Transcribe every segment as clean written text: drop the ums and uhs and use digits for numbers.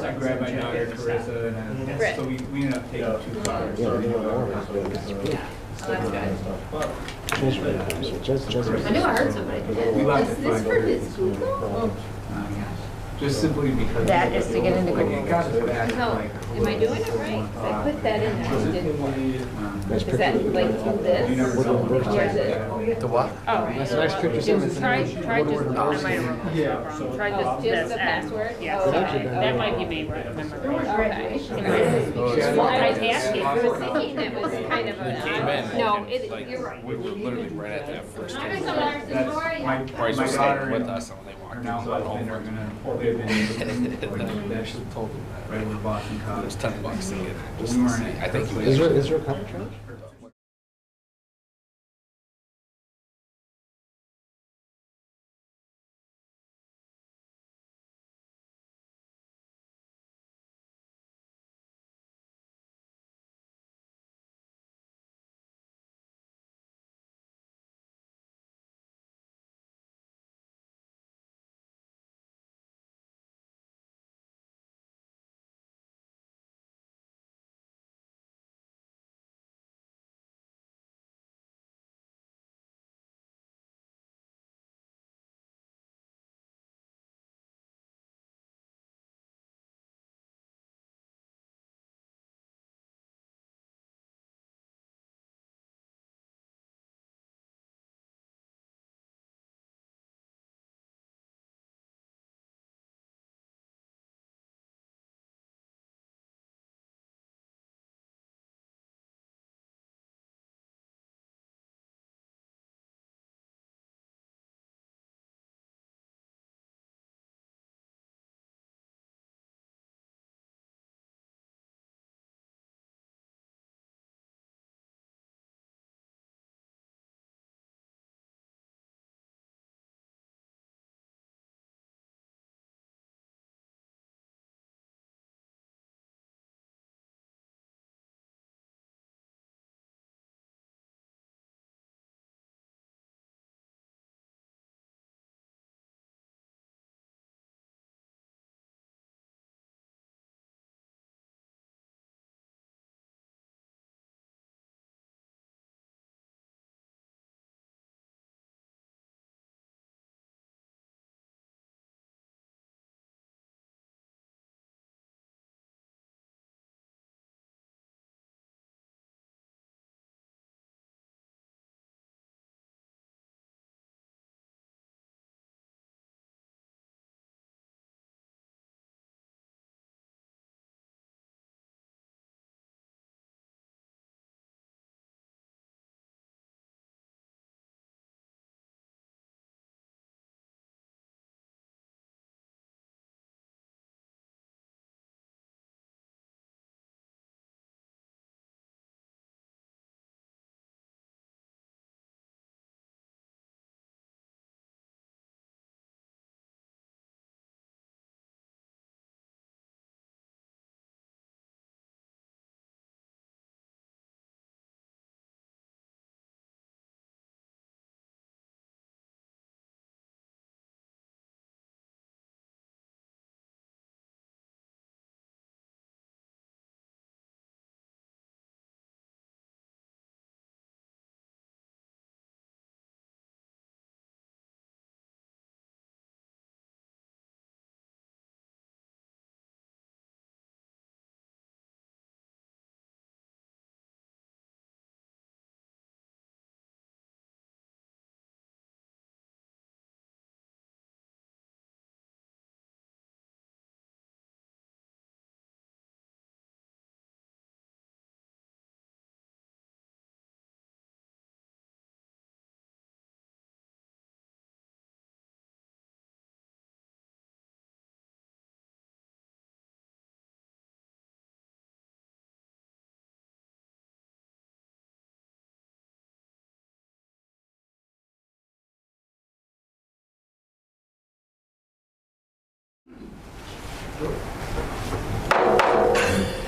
I grabbed my daughter Carissa, and so we ended up taking 2 cars. Yeah. Oh, that's good. Just. I knew I heard somebody. We left Is at this 5. for his school though? Just simply because. That is to get into like, it got us back. No, like, am I doing it right? 'Cause I put that in there. I didn't- Nice Is that picture. like You never this? know. Or is it? The what? Oh, That's a nice picture. try just, I might have wrote wrong. Try Oh, just just this the N. password? Yeah, Oh, Good actually, okay. Ben. that might be me, right? Okay. Well, I was asking. I was thinking it was kind of a. Came in. No, Like, you're right. we were literally right at that first That's end. my Bryce was daughter staying with and us, and when they her walked now in, husband are over. gonna live in, like, actually told them that, right over Boston It College. was $10 to get. We weren't in. I think he Is was. there a cover charge?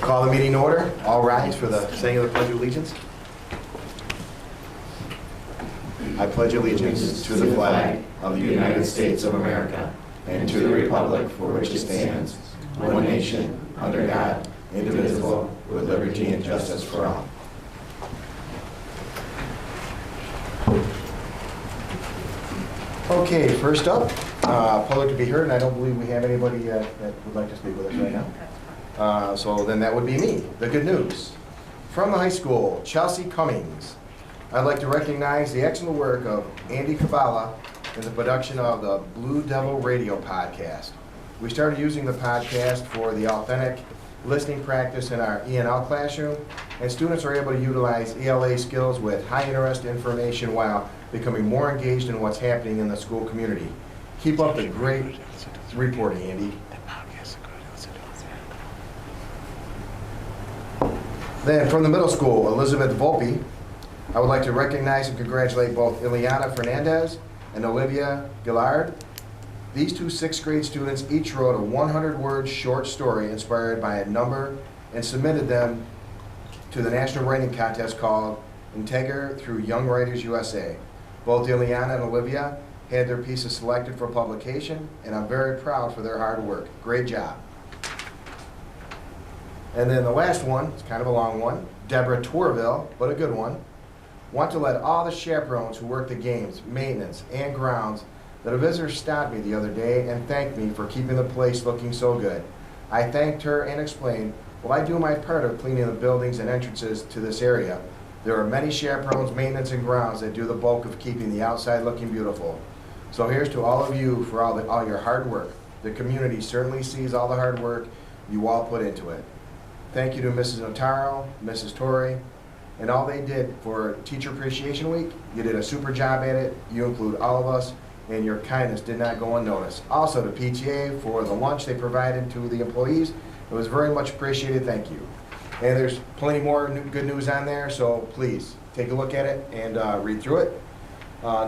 Call the meeting to order. All rise for the saying of the Pledge of Allegiance. I pledge allegiance to the flag of the United States of America and to the republic for which it stands, one nation, under God, indivisible, with liberty and justice for all. Okay, first up, public to be heard, and I don't believe we have anybody that would like to speak with us right now. So then that would be me. The good news. From the high school, Chelsea Cummings. I'd like to recognize the excellent work of Andy Kabala in the production of the Blue Devil Radio podcast. We started using the podcast for the authentic listening practice in our E&L classroom, and students are able to utilize ELA skills with high interest information while becoming more engaged in what's happening in the school community. Keep up the great reporting, Andy. Then from the middle school, Elizabeth Volpe, I would like to recognize and congratulate both Ileana Fernandez and Olivia Gillard. These two sixth grade students each wrote a 100-word short story inspired by a number and submitted them to the national writing contest called Integer through Young Writers USA. Both Ileana and Olivia had their pieces selected for publication, and I'm very proud for their hard work. Great job. And then the last one, it's kind of a long one, Deborah Torville, but a good one. Want to let all the chaperones who work the games, maintenance, and grounds that a visitor stopped me the other day and thanked me for keeping the place looking so good. I thanked her and explained, well, I do my part of cleaning the buildings and entrances to this area. There are many chaperones, maintenance, and grounds that do the bulk of keeping the outside looking beautiful. So here's to all of you for all your hard work. The community certainly sees all the hard work you all put into it. Thank you to Mrs. Notaro, Mrs. Torrey, and all they did for Teacher Appreciation Week. You did a super job at it. You include all of us, and your kindness did not go unnoticed. Also to PTA for the lunch they provided to the employees. It was very much appreciated. Thank you. And there's plenty more good news on there, so please take a look at it and read through it.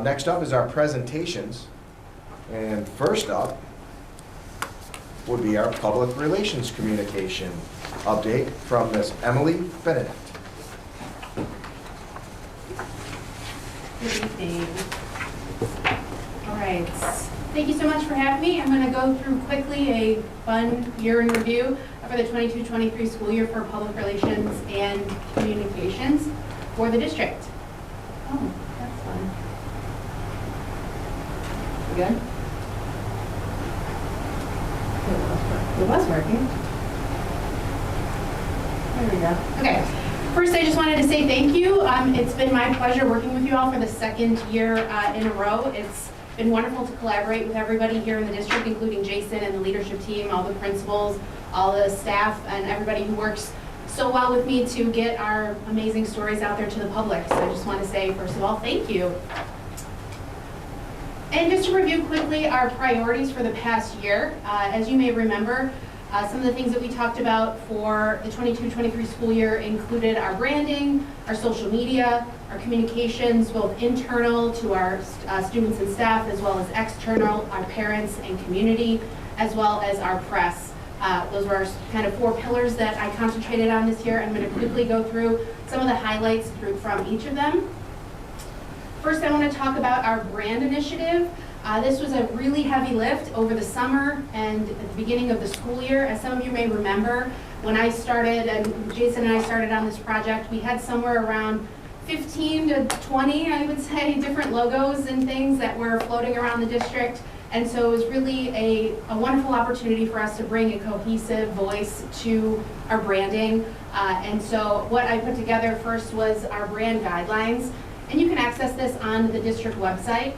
Next up is our presentations. And first up would be our public relations communication update from Ms. Emily Benedict. Good evening. All right. Thank you so much for having me. I'm going to go through quickly a fun year in review for the 22-23 school year for public relations and communications for the district. Oh, that's fun. You good? It was working. There we go. Okay. First, I just wanted to say thank you. It's been my pleasure working with you all for the second year in a row. It's been wonderful to collaborate with everybody here in the district, including Jason and the leadership team, all the principals, all the staff, and everybody who works so well with me to get our amazing stories out there to the public. So I just want to say, first of all, thank you. And just to review quickly our priorities for the past year, as you may remember, some of the things that we talked about for the 22-23 school year included our branding, our social media, our communications, both internal to our students and staff, as well as external, our parents and community, as well as our press. Those were our kind of 4 pillars that I concentrated on this year. I'm going to quickly go through some of the highlights from each of them. First, I want to talk about our brand initiative. This was a really heavy lift over the summer and at the beginning of the school year. As some of you may remember, when I started and Jason and I started on this project, we had somewhere around 15 to 20, I would say, different logos and things that were floating around the district. And so it was really a wonderful opportunity for us to bring a cohesive voice to our branding. And so what I put together first was our brand guidelines. And you can access this on the district website.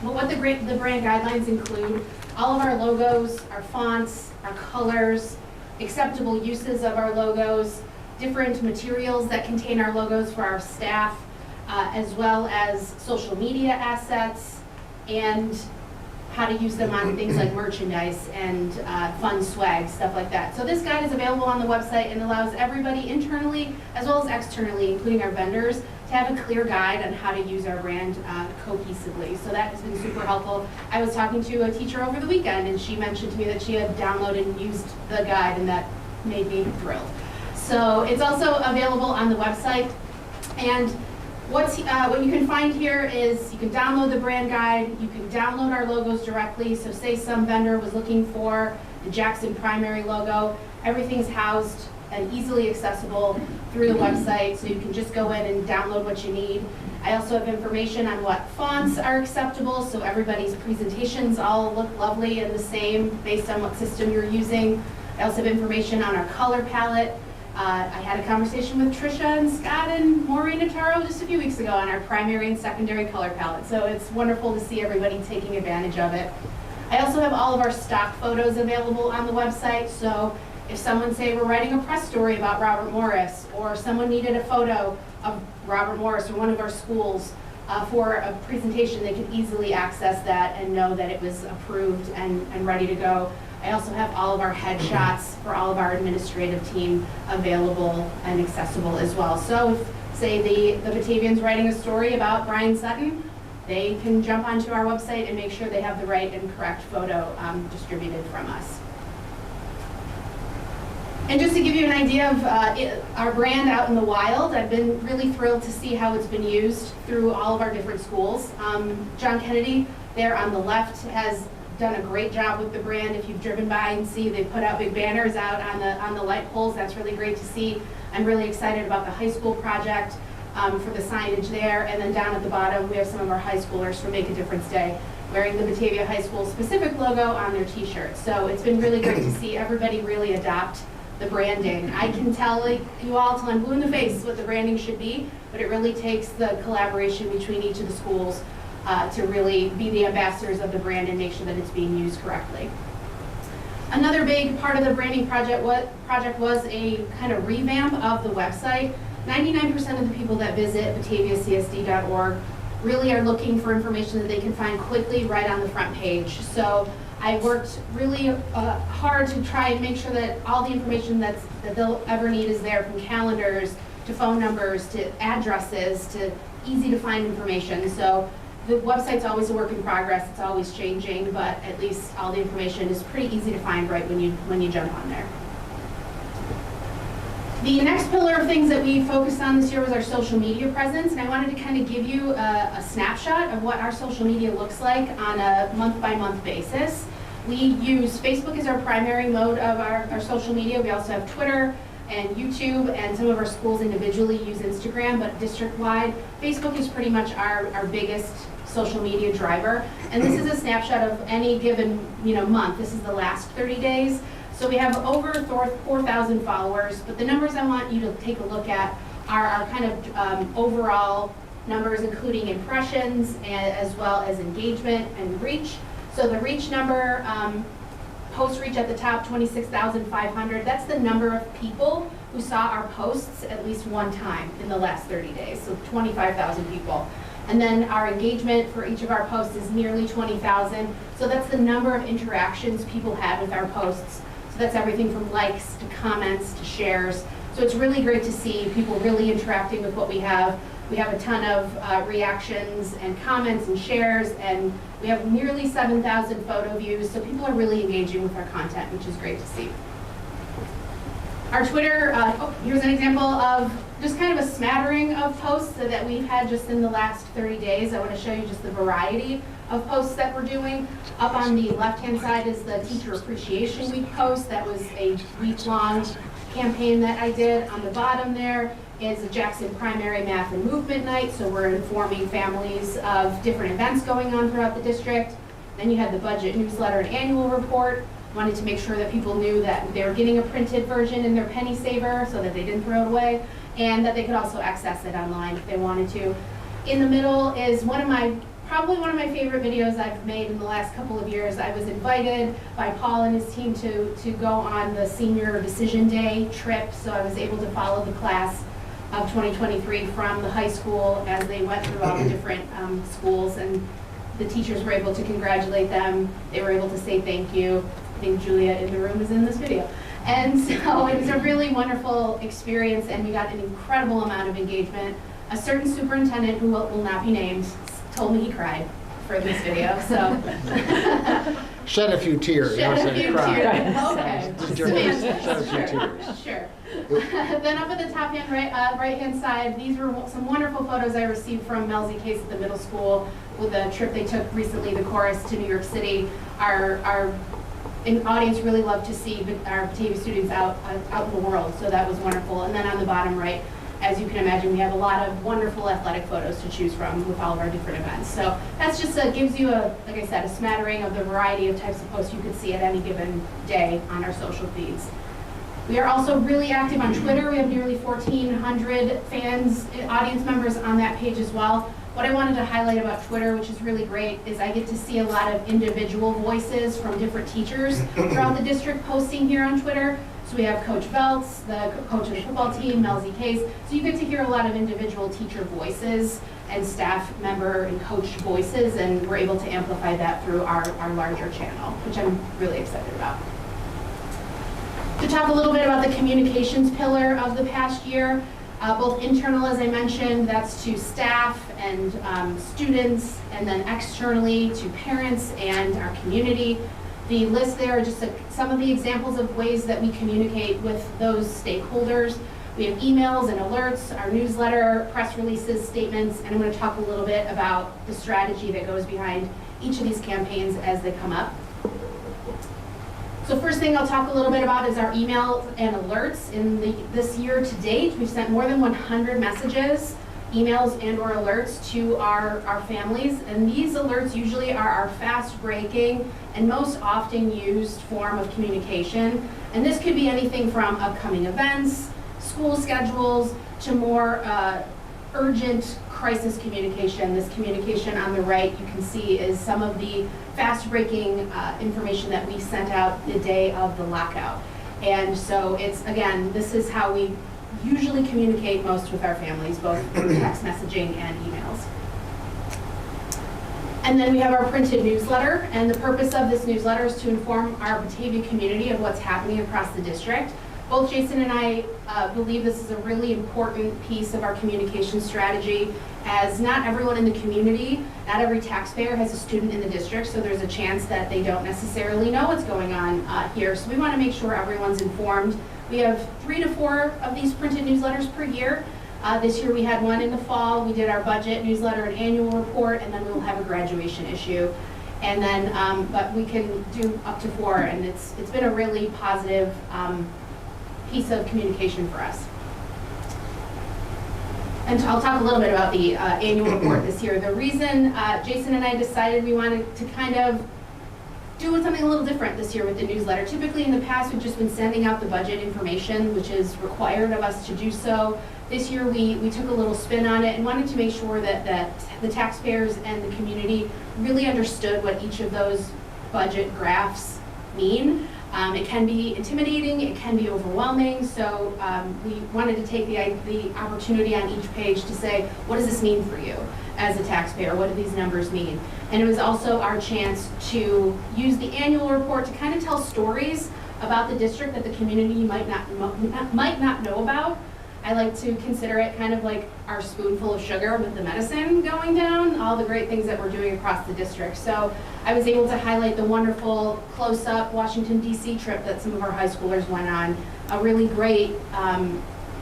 But what the brand guidelines include, all of our logos, our fonts, our colors, acceptable uses of our logos, different materials that contain our logos for our staff, as well as social media assets, and how to use them on things like merchandise and fun swag, stuff like that. So this guide is available on the website and allows everybody internally as well as externally, including our vendors, to have a clear guide on how to use our brand cohesively. So that has been super helpful. I was talking to a teacher over the weekend and she mentioned to me that she had downloaded and used the guide, and that made me thrilled. So it's also available on the website. And what you can find here is you can download the brand guide, you can download our logos directly. So say some vendor was looking for the Jackson primary logo. Everything's housed and easily accessible through the website, so you can just go in and download what you need. I also have information on what fonts are acceptable, so everybody's presentations all look lovely and the same based on what system you're using. I also have information on our color palette. I had a conversation with Trisha and Scott and Maureen and Taro just a few weeks ago on our primary and secondary color palette, so it's wonderful to see everybody taking advantage of it. I also have all of our stock photos available on the website, so if someone, say, we're writing a press story about Robert Morris, or someone needed a photo of Robert Morris or one of our schools for a presentation, they can easily access that and know that it was approved and ready to go. I also have all of our headshots for all of our administrative team available and accessible as well. So if, say, the Batavian's writing a story about Brian Sutton, they can jump onto our website and make sure they have the right and correct photo distributed from us. And just to give you an idea of our brand out in the wild, I've been really thrilled to see how it's been used through all of our different schools. John Kennedy there on the left has done a great job with the brand. If you've driven by and see, they put out big banners out on the light poles. That's really great to see. I'm really excited about the high school project for the signage there. And then down at the bottom, we have some of our high schoolers from Make a Difference Day wearing the Batavia High School specific logo on their t-shirts. So it's been really great to see everybody really adopt the branding. I can tell you all till I'm blue in the face what the branding should be, but it really takes the collaboration between each of the schools to really be the ambassadors of the brand and make sure that it's being used correctly. Another big part of the branding project was a kind of revamp of the website. 99% of the people that visit bataviacsd.org really are looking for information that they can find quickly right on the front page. So I worked really hard to try and make sure that all the information that they'll ever need is there, from calendars to phone numbers to addresses to easy to find information. So the website's always a work in progress, it's always changing, but at least all the information is pretty easy to find right when you jump on there. The next pillar of things that we focused on this year was our social media presence, and I wanted to kind of give you a snapshot of what our social media looks like on a month-by-month basis. We use Facebook as our primary mode of our social media. We also have Twitter and YouTube, and some of our schools individually use Instagram, but district-wide, Facebook is pretty much our biggest social media driver. And this is a snapshot of any given month. This is the last 30 days. So we have over 4,000 followers, but the numbers I want you to take a look at are our kind of overall numbers, including impressions as well as engagement and reach. So the reach number, post reach at the top, 26,500. That's the number of people who saw our posts at least one time in the last 30 days, so 25,000 people. And then our engagement for each of our posts is nearly 20,000. So that's the number of interactions people had with our posts. So that's everything from likes to comments to shares. So it's really great to see people really interacting with what we have. We have a ton of reactions and comments and shares, and we have nearly 7,000 photo views. So people are really engaging with our content, which is great to see. Our Twitter, here's an example of just kind of a smattering of posts that we've had just in the last 30 days. I want to show you just the variety of posts that we're doing. Up on the left-hand side is the Teacher Appreciation Week post. That was a week-long campaign that I did. On the bottom there is a Jackson Primary Math and Movement Night, so we're informing families of different events going on throughout the district. Then you had the budget newsletter and annual report. Wanted to make sure that people knew that they were getting a printed version in their penny saver so that they didn't throw it away, and that they could also access it online if they wanted to. In the middle is probably one of my favorite videos I've made in the last couple of years. I was invited by Paul and his team to go on the Senior Decision Day trip, so I was able to follow the class of 2023 from the high school as they went through all the different schools, and the teachers were able to congratulate them. They were able to say thank you. I think Julia in the room is in this video. And so it was a really wonderful experience, and we got an incredible amount of engagement. A certain superintendent, who will not be named, told me he cried for this video, so. Shed a few tears. Shed a few tears, okay. Shed a few tears. Sure. Then up at the top right-hand side, these were some wonderful photos I received from Melzy Case at the middle school with a trip they took recently, the chorus, to New York City. Our an audience really loved to see our Batavia students out in the world, so that was wonderful. And then on the bottom right, as you can imagine, we have a lot of wonderful athletic photos to choose from with all of our different events. So that's just gives you like I said, a smattering of the variety of types of posts you could see at any given day on our social feeds. We are also really active on Twitter. We have nearly 1,400 fans, audience members on that page as well. What I wanted to highlight about Twitter, which is really great, is I get to see a lot of individual voices from different teachers throughout the district posting here on Twitter. So we have Coach Veltz, the coach of the football team, Mel Z. Case. So you get to hear a lot of individual teacher voices and staff member and coach voices, and we're able to amplify that through our larger channel, which I'm really excited about. To talk a little bit about the communications pillar of the past year, both internal, as I mentioned, that's to staff and students, and then externally to parents and our community. The list there are just some of the examples of ways that we communicate with those stakeholders. We have emails and alerts, our newsletter, press releases, statements, and I'm going to talk a little bit about the strategy that goes behind each of these campaigns as they come up. So first thing I'll talk a little bit about is our emails and alerts. This year to date, we've sent more than 100 messages, emails and or alerts to our families. And these alerts usually are our fast breaking and most often used form of communication. And this could be anything from upcoming events, school schedules, to more urgent crisis communication. This communication on the right, you can see, is some of the fast-breaking information that we sent out the day of the lockout. And so it's, again, this is how we usually communicate most with our families, both through text messaging and emails. And then we have our printed newsletter, and the purpose of this newsletter is to inform our Batavia community of what's happening across the district. Both Jason and I believe this is a really important piece of our communication strategy, as not everyone in the community, not every taxpayer has a student in the district, so there's a chance that they don't necessarily know what's going on here. So we want to make sure everyone's informed. We have 3 to 4 of these printed newsletters per year. This year we had one in the fall. We did our budget newsletter and annual report, and then we'll have a graduation issue. And then, but we can do up to 4, and it's been a really positive piece of communication for us. And I'll talk a little bit about the annual report this year. The reason Jason and I decided we wanted to kind of do something a little different this year with the newsletter. Typically in the past we've just been sending out the budget information, which is required of us to do so. This year we took a little spin on it and wanted to make sure that the taxpayers and the community really understood what each of those budget graphs mean. It can be intimidating, it can be overwhelming, so we wanted to take the opportunity on each page to say, what does this mean for you as a taxpayer? What do these numbers mean? And it was also our chance to use the annual report to kind of tell stories about the district that the community might not know about. I like to consider it kind of like our spoonful of sugar with the medicine going down, all the great things that we're doing across the district. So I was able to highlight the wonderful close-up Washington, D.C. trip that some of our high schoolers went on, a really great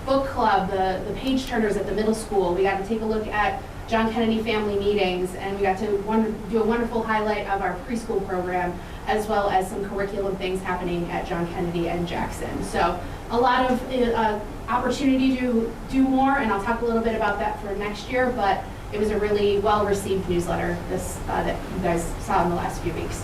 book club, the page turners at the middle school. We got to take a look at John Kennedy family meetings, and we got to do a wonderful highlight of our preschool program, as well as some curriculum things happening at John Kennedy and Jackson. So a lot of opportunity to do more, and I'll talk a little bit about that for next year, but it was a really well-received newsletter that you guys saw in the last few weeks.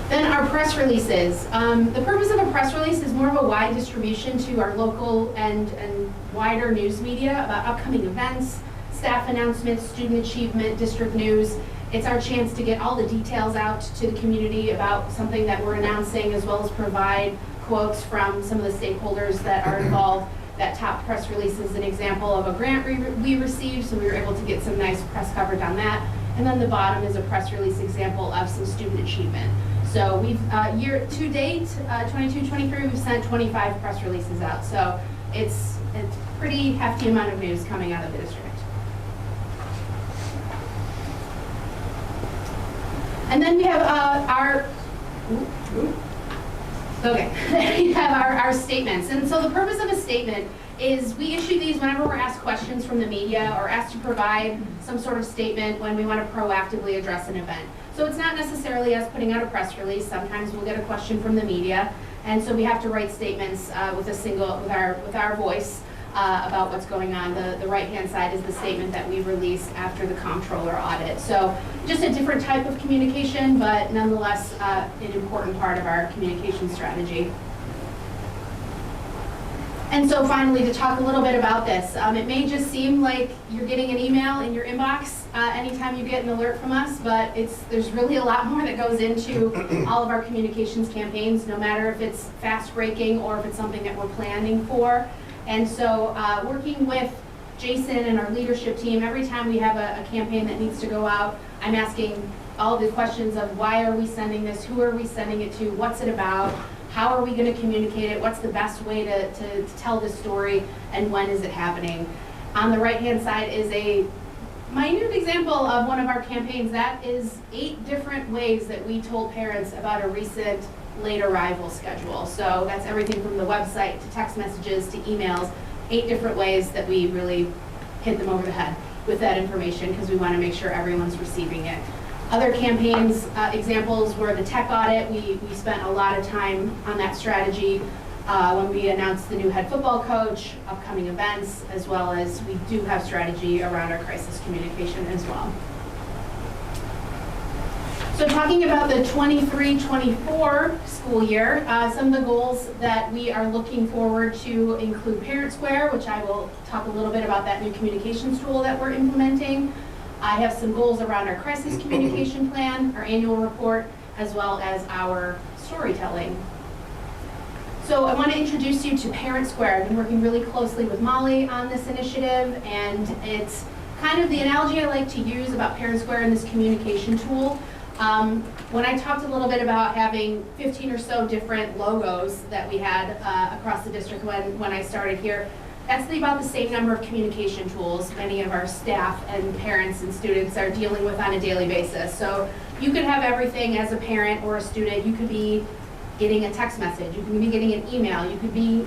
Then our press releases. The purpose of a press release is more of a wide distribution to our local and wider news media about upcoming events, staff announcements, student achievement, district news. It's our chance to get all the details out to the community about something that we're announcing, as well as provide quotes from some of the stakeholders that are involved. That top press release is an example of a grant we received, so we were able to get some nice press coverage on that. And then the bottom is a press release example of some student achievement. So we've, year to date, 22-23, we've sent 25 press releases out. So it's a pretty hefty amount of news coming out of the district. And then we have Okay, we have our statements. And so the purpose of a statement is we issue these whenever we're asked questions from the media or asked to provide some sort of statement when we want to proactively address an event. So it's not necessarily us putting out a press release. Sometimes we'll get a question from the media, and so we have to write statements with our voice about what's going on. The right-hand side is the statement that we released after the comptroller audit. So just a different type of communication, but nonetheless an important part of our communication strategy. And so finally, to talk a little bit about this, it may just seem like you're getting an email in your inbox anytime you get an alert from us, but there's really a lot more that goes into all of our communications campaigns, no matter if it's fast-breaking or if it's something that we're planning for. And so working with Jason and our leadership team, every time we have a campaign that needs to go out, I'm asking all of the questions of why are we sending this, who are we sending it to, what's it about, how are we going to communicate it, what's the best way to tell this story, and when is it happening. On the right-hand side is a minute example of one of our campaigns. That is 8 different ways that we told parents about a recent late arrival schedule. So that's everything from the website to text messages to emails, 8 different ways that we really hit them over the head with that information because we want to make sure everyone's receiving it. Other campaigns, examples were the tech audit. We spent a lot of time on that strategy when we announced the new head football coach, upcoming events, as well as we do have strategy around our crisis communication as well. So talking about the 23-24 school year, some of the goals that we are looking forward to include Parent Square, which I will talk a little bit about that new communications tool that we're implementing. I have some goals around our crisis communication plan, our annual report, as well as our storytelling. So I want to introduce you to Parent Square. I've been working really closely with Molly on this initiative, and it's kind of the analogy I like to use about Parent Square and this communication tool. When I talked a little bit about having 15 or so different logos that we had across the district when I started here, that's about the same number of communication tools many of our staff and parents and students are dealing with on a daily basis. So you could have everything as a parent or a student. You could be getting a text message, you could be getting an email, you could be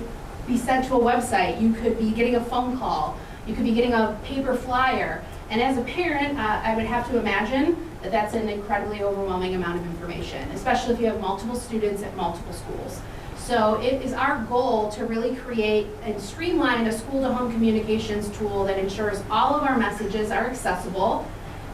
sent to a website, you could be getting a phone call, you could be getting a paper flyer. And as a parent, I would have to imagine that that's an incredibly overwhelming amount of information, especially if you have multiple students at multiple schools. So it is our goal to really create and streamline a school-to-home communications tool that ensures all of our messages are accessible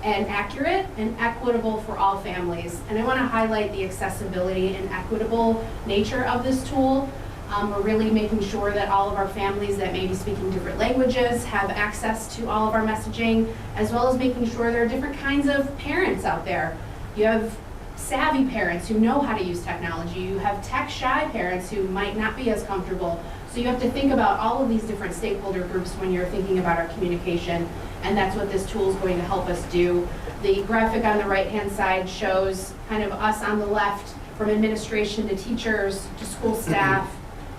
and accurate and equitable for all families. And I want to highlight the accessibility and equitable nature of this tool. We're really making sure that all of our families that may be speaking different languages have access to all of our messaging, as well as making sure there are different kinds of parents out there. You have savvy parents who know how to use technology. You have tech-shy parents who might not be as comfortable. So you have to think about all of these different stakeholder groups when you're thinking about our communication, and that's what this tool is going to help us do. The graphic on the right-hand side shows kind of us on the left, from administration to teachers to school staff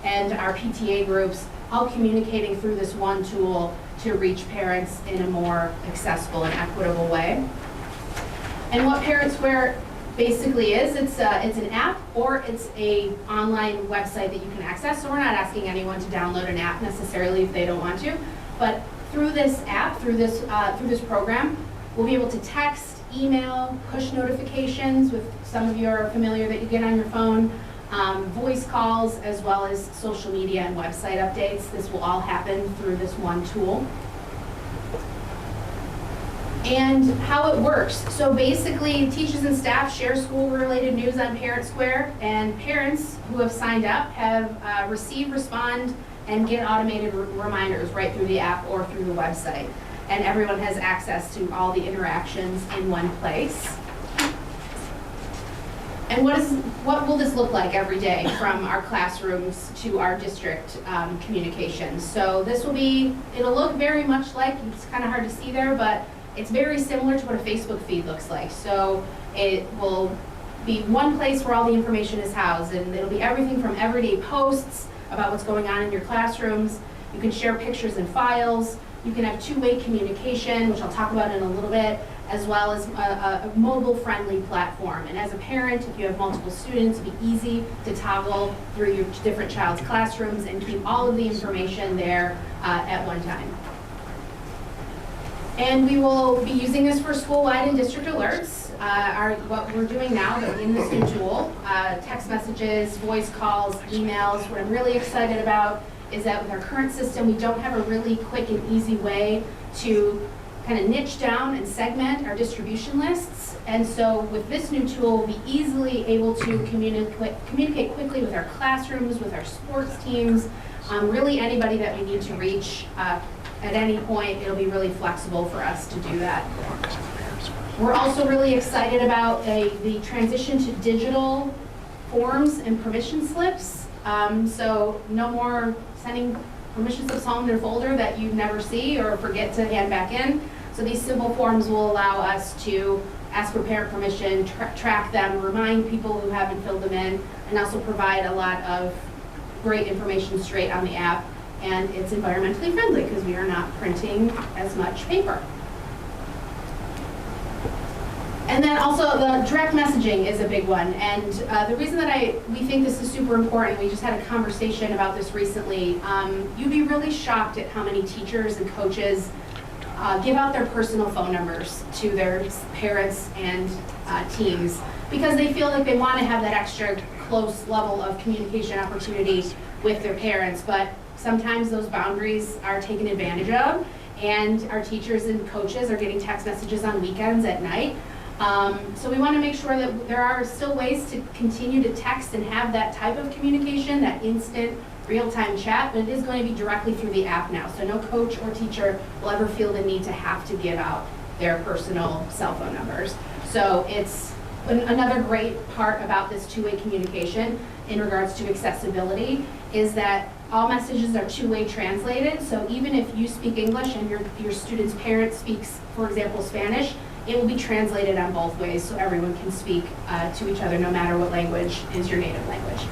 and our PTA groups, all communicating through this one tool to reach parents in a more accessible and equitable way. And what Parent Square basically is, it's an app or it's a online website that you can access. So we're not asking anyone to download an app necessarily if they don't want to, but through this app, through this program, we'll be able to text, email, push notifications, with some of you are familiar that you get on your phone, voice calls, as well as social media and website updates. This will all happen through this one tool. And how it works. So basically, teachers and staff share school-related news on Parent Square, and parents who have signed up have receive, respond, and get automated reminders right through the app or through the website. And everyone has access to all the interactions in one place. And what will this look like every day from our classrooms to our district communications? So this will be, it'll look very much like, it's kind of hard to see there, but it's very similar to what a Facebook feed looks like. So it will be one place where all the information is housed, and it'll be everything from everyday posts about what's going on in your classrooms. You can share pictures and files. You can have two-way communication, which I'll talk about in a little bit, as well as a mobile-friendly platform. And as a parent, if you have multiple students, it'll be easy to toggle through your different child's classrooms and keep all of the information there at one time. And we will be using this for school-wide and district alerts. What we're doing now in this new tool, text messages, voice calls, emails. What I'm really excited about is that with our current system, we don't have a really quick and easy way to kind of niche down and segment our distribution lists. And so with this new tool, we'll be easily able to communicate quickly with our classrooms, with our sports teams, really anybody that we need to reach at any point. It'll be really flexible for us to do that. We're also really excited about the transition to digital forms and permission slips. So no more sending permission slips home in a folder that you never see or forget to hand back in. So these simple forms will allow us to ask for parent permission, track them, remind people who haven't filled them in, and also provide a lot of great information straight on the app. And it's environmentally friendly because we are not printing as much paper. And then also the direct messaging is a big one. And the reason that we think this is super important, we just had a conversation about this recently, you'd be really shocked at how many teachers and coaches give out their personal phone numbers to their parents and teams because they feel like they want to have that extra close level of communication opportunity with their parents. But sometimes those boundaries are taken advantage of, and our teachers and coaches are getting text messages on weekends at night. So we want to make sure that there are still ways to continue to text and have that type of communication, that instant real-time chat, but it is going to be directly through the app now. So no coach or teacher will ever feel the need to have to give out their personal cell phone numbers. So it's another great part about this two-way communication in regards to accessibility is that all messages are two-way translated. So even if you speak English and your student's parent speaks, for example, Spanish, it will be translated on both ways so everyone can speak to each other no matter what language is your native language.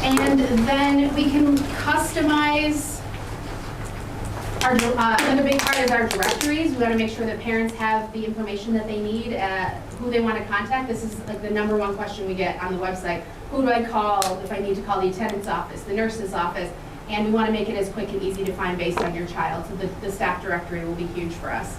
And then we can customize another big part is our directories. We want to make sure that parents have the information that they need, who they want to contact. This is like the #1 question we get on the website. Who do I call if I need to call the attendant's office, the nurse's office? And we want to make it as quick and easy to find based on your child. So the staff directory will be huge for us.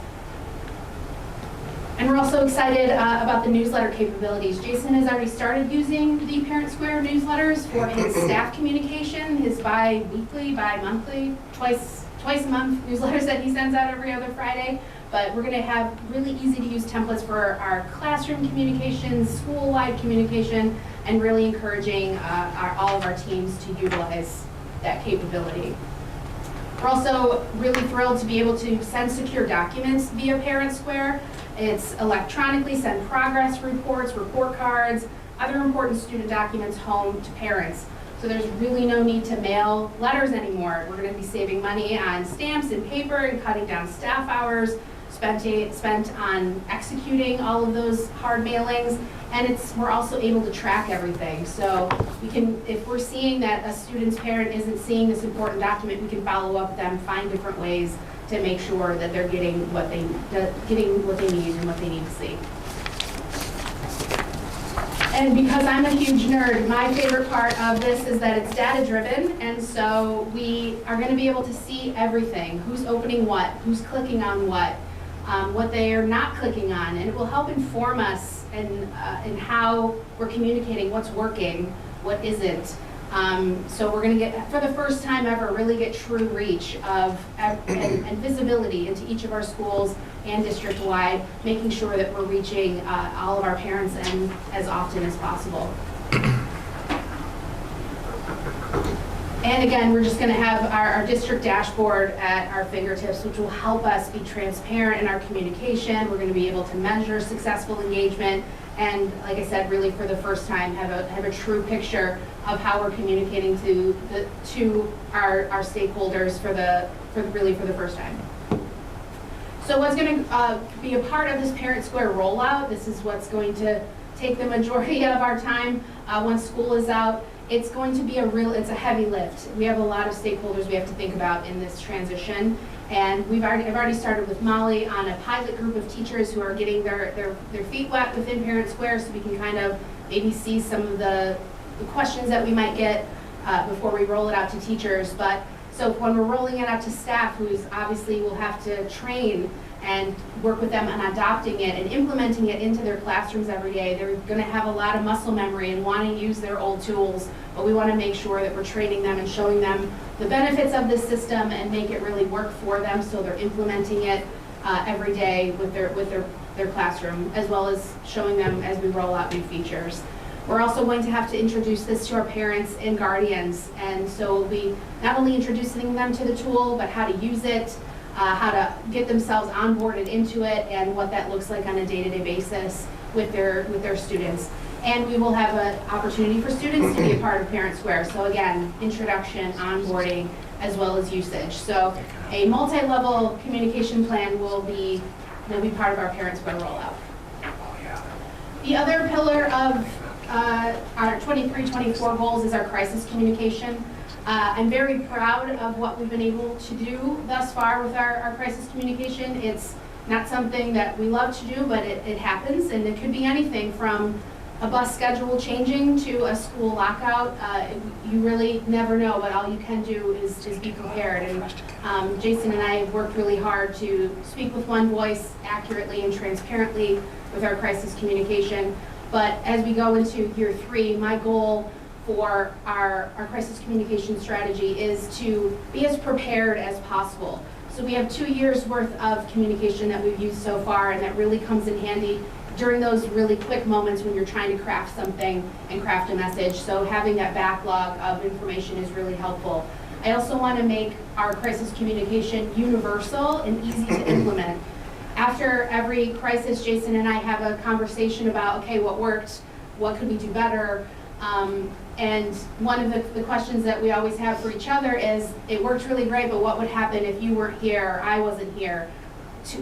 And we're also excited about the newsletter capabilities. Jason has already started using the Parent Square newsletters for his staff communication, his bi-weekly, bi-monthly, twice a month newsletters that he sends out every other Friday. But we're going to have really easy to use templates for our classroom communication, school-wide communication, and really encouraging all of our teams to utilize that capability. We're also really thrilled to be able to send secure documents via Parent Square. It's electronically send progress reports, report cards, other important student documents home to parents. So there's really no need to mail letters anymore. We're going to be saving money on stamps and paper and cutting down staff hours spent on executing all of those hard mailings. And we're also able to track everything. So we can, if we're seeing that a student's parent isn't seeing this important document, we can follow up with them, find different ways to make sure that they're getting what they need and what they need to see. And because I'm a huge nerd, my favorite part of this is that it's data-driven, and so we are going to be able to see everything: who's opening what, who's clicking on what they are not clicking on, and it will help inform us in how we're communicating, what's working, what isn't. So we're going to get, for the first time ever, really get true reach of and visibility into each of our schools and district-wide, making sure that we're reaching all of our parents and as often as possible. And again, we're just going to have our district dashboard at our fingertips, which will help us be transparent in our communication. Our going to be able to measure successful engagement, and like I said, really for the first time have a true picture of how we're communicating to our stakeholders for the first time. So what's going to be a part of this Parent Square rollout, this is what's going to take the majority of our time once school is out. It's going to be it's a heavy lift. We have a lot of stakeholders we have to think about in this transition, And I've already started with Molly on a pilot group of teachers who are getting their feet wet within Parent Square, so we can kind of maybe see some of the questions that we might get before we roll it out to teachers. But so when we're rolling it out to staff, who's obviously will have to train and work with them on adopting it and implementing it into their classrooms every day, they're going to have a lot of muscle memory and want to use their old tools, but we want to make sure that we're training them and showing them the benefits of this system and make it really work for them, so they're implementing it every day with their classroom, as well as showing them as we roll out new features. We're also going to have to introduce this to our parents and guardians, and so we'll be not only introducing them to the tool, but how to use it, how to get themselves onboarded into it, and what that looks like on a day-to-day basis with their students. And we will have an opportunity for students to be a part of Parent Square. So again, introduction, onboarding, as well as usage. So a multi-level communication plan will be part of our Parent Square rollout. The other pillar of our 23-24 goals is our crisis communication. I'm very proud of what we've been able to do thus far with our crisis communication. It's not something that we love to do, but it happens, and it could be anything from a bus schedule changing to a school lockout. You really never know, but all you can do is be prepared. And Jason and I have worked really hard to speak with one voice accurately and transparently with our crisis communication. But as we go into year 3, my goal for our crisis communication strategy is to be as prepared as possible. So we have 2 years worth of communication that we've used so far, and that really comes in handy during those really quick moments when you're trying to craft something and craft a message. So having that backlog of information is really helpful. I also want to make our crisis communication universal and easy to implement. After every crisis, Jason and I have a conversation about, okay, what worked, what could we do better? And one of the questions that we always have for each other is, it worked really great, but what would happen if you weren't here or I wasn't here?